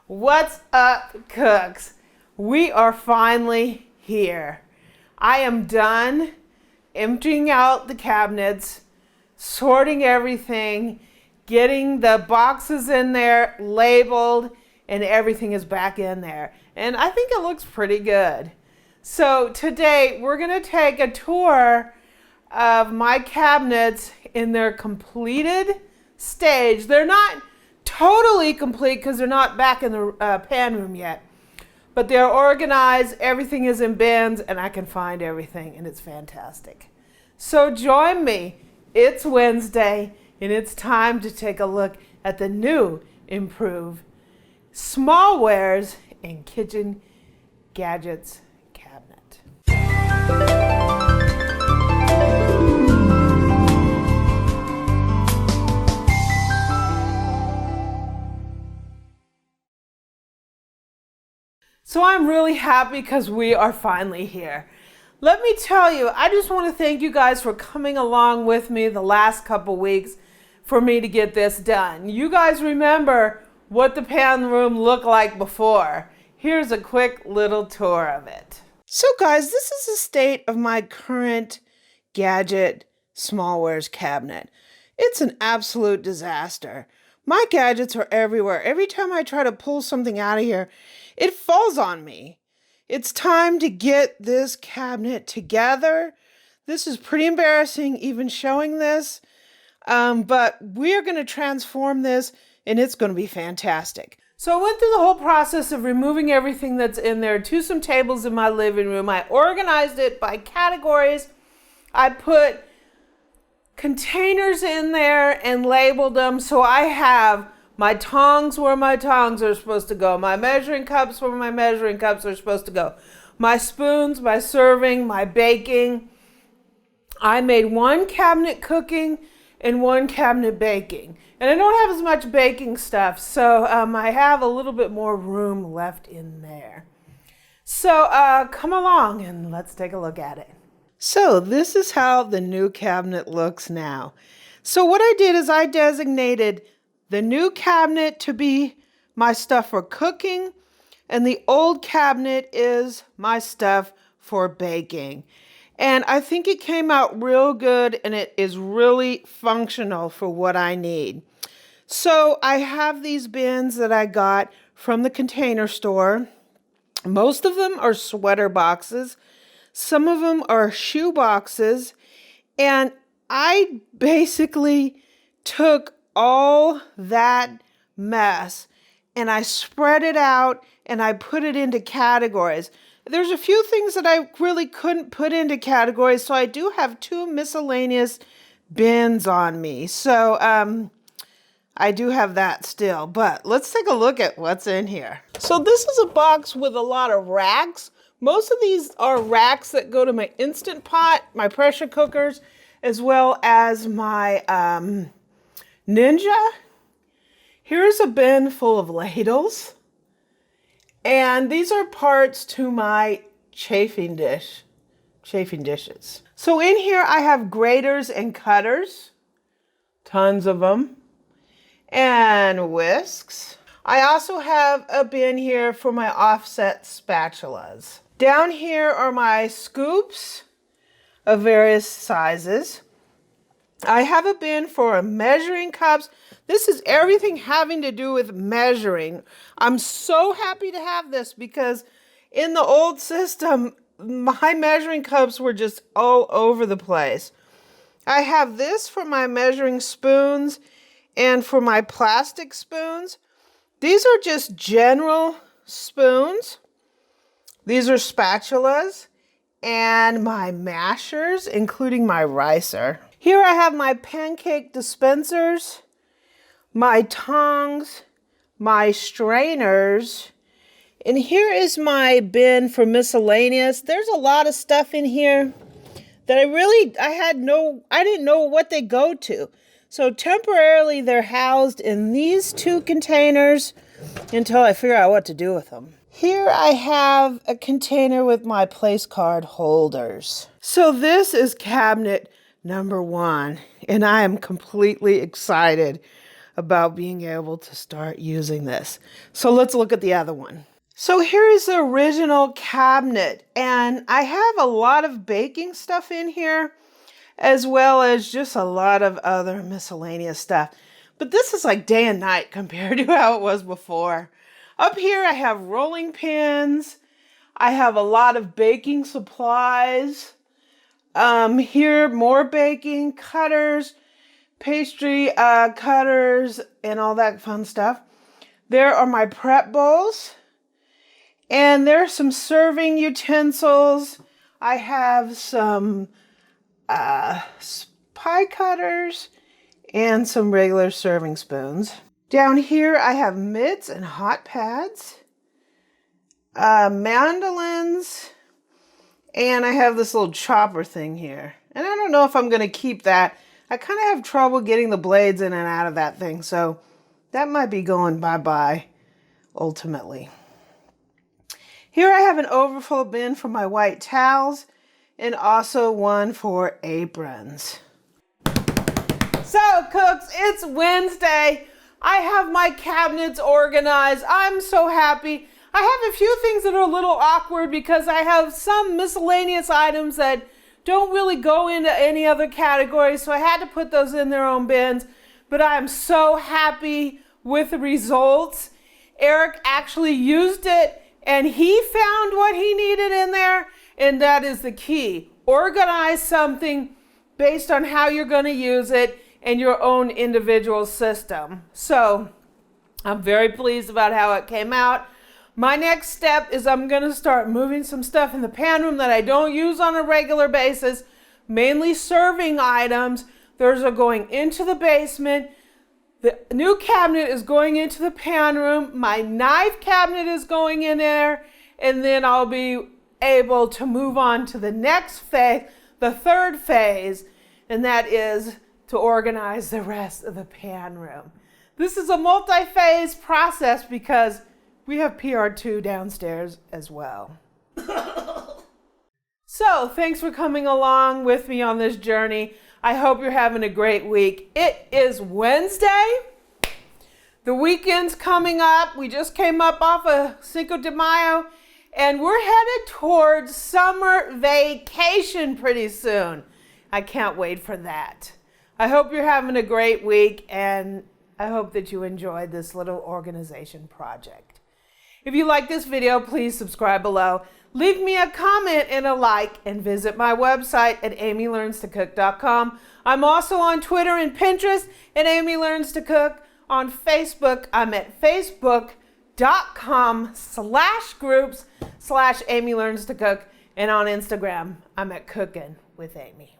What's up, cooks? We are finally here. I am done emptying out the cabinets, sorting everything, getting the boxes in there labeled, and everything is back in there. And I think it looks pretty good. So today we're going to take a tour of my cabinets in their completed stage. They're not totally complete because they're not back in the pan room yet, but they're organized, everything is in bins, and I can find everything, and it's fantastic. So join me. It's Wednesday, and it's time to take a look at the new, improved Smallwares and Kitchen Gadgets cabinet. So I'm really happy because we are finally here. Let me tell you, I just want to thank you guys for coming along with me the last couple weeks for me to get this done. You guys remember what the pan room looked like before. Here's a quick little tour of it. So guys, this is the state of my current Gadget Smallwares cabinet. It's an absolute disaster. My gadgets are everywhere. Every time I try to pull something out of here, it falls on me. It's time to get this cabinet together. This is pretty embarrassing even showing this, but we're going to transform this and it's going to be fantastic. So I went through the whole process of removing everything that's in there to some tables in my living room. I organized it by categories. I put containers in there and labeled them. So I have my tongs where my tongs are supposed to go, my measuring cups where my measuring cups are supposed to go, my spoons, my serving, my baking. I made one cabinet cooking and one cabinet baking. And I don't have as much baking stuff, so I have a little bit more room left in there. So come along and let's take a look at it. So this is how the new cabinet looks now. So what I did is I designated the new cabinet to be my stuff for cooking, and the old cabinet is my stuff for baking. And I think it came out real good, and it is really functional for what I need. So I have these bins that I got from the Container Store. Most of them are sweater boxes. Some of them are shoe boxes. And I basically took all that mess and I spread it out and I put it into categories. There's a few things that I really couldn't put into categories, so I do have two miscellaneous bins on me. So I do have that still, but let's take a look at what's in here. So this is a box with a lot of racks. Most of these are racks that go to my Instant Pot, my pressure cookers, as well as my Ninja. Here's a bin full of ladles. And these are parts to my chafing dishes. So in here I have graters and cutters, tons of them, and whisks. I also have a bin here for my offset spatulas. Down here are my scoops of various sizes. I have a bin for measuring cups. This is everything having to do with measuring. I'm so happy to have this because in the old system, my measuring cups were just all over the place. I have this for my measuring spoons and for my plastic spoons. These are just general spoons. These are spatulas and my mashers, including my ricer. Here I have my pancake dispensers, my tongs, my strainers, and here is my bin for miscellaneous. There's a lot of stuff in here that I didn't know what they go to. So temporarily they're housed in these two containers until I figure out what to do with them. Here I have a container with my place card holders. So this is cabinet number 1, and I am completely excited about being able to start using this. So let's look at the other one. So here is the original cabinet, and I have a lot of baking stuff in here, as well as just a lot of other miscellaneous stuff. But this is like day and night compared to how it was before. Up here I have rolling pins. I have a lot of baking supplies. Here, more baking, cutters, pastry cutters, and all that fun stuff. There are my prep bowls. And there's some serving utensils. I have some pie cutters and some regular serving spoons. Down here I have mitts and hot pads, mandolins, and I have this little chopper thing here. And I don't know if I'm going to keep that. I kind of have trouble getting the blades in and out of that thing, so that might be going bye-bye ultimately. Here I have an overflow bin for my white towels and also one for aprons. So cooks, it's Wednesday. I have my cabinets organized. I'm so happy. I have a few things that are a little awkward because I have some miscellaneous items that don't really go into any other category, so I had to put those in their own bins. But I am so happy with the results. Eric actually used it and he found what he needed in there, and that is the key. Organize something based on how you're going to use it in your own individual system. So I'm very pleased about how it came out. My next step is I'm going to start moving some stuff in the pan room that I don't use on a regular basis, mainly serving items. Those are going into the basement. The new cabinet is going into the pan room. My knife cabinet is going in there. And then I'll be able to move on to the next phase, the third phase, and that is to organize the rest of the pan room. This is a multi-phase process because we have PR2 downstairs as well. So thanks for coming along with me on this journey. I hope you're having a great week. It is Wednesday. The weekend's coming up. We just came up off of Cinco de Mayo, and we're headed towards summer vacation pretty soon. I can't wait for that. I hope you're having a great week, and I hope that you enjoyed this little organization project. If you like this video, please subscribe below. Leave me a comment and a like, and visit my website at amylearnstocook.com. I'm also on Twitter and Pinterest at Amy Learns to Cook. On Facebook, I'm at facebook.com/groups/Amy Learns to Cook. And on Instagram, I'm at Cookin' with Amy.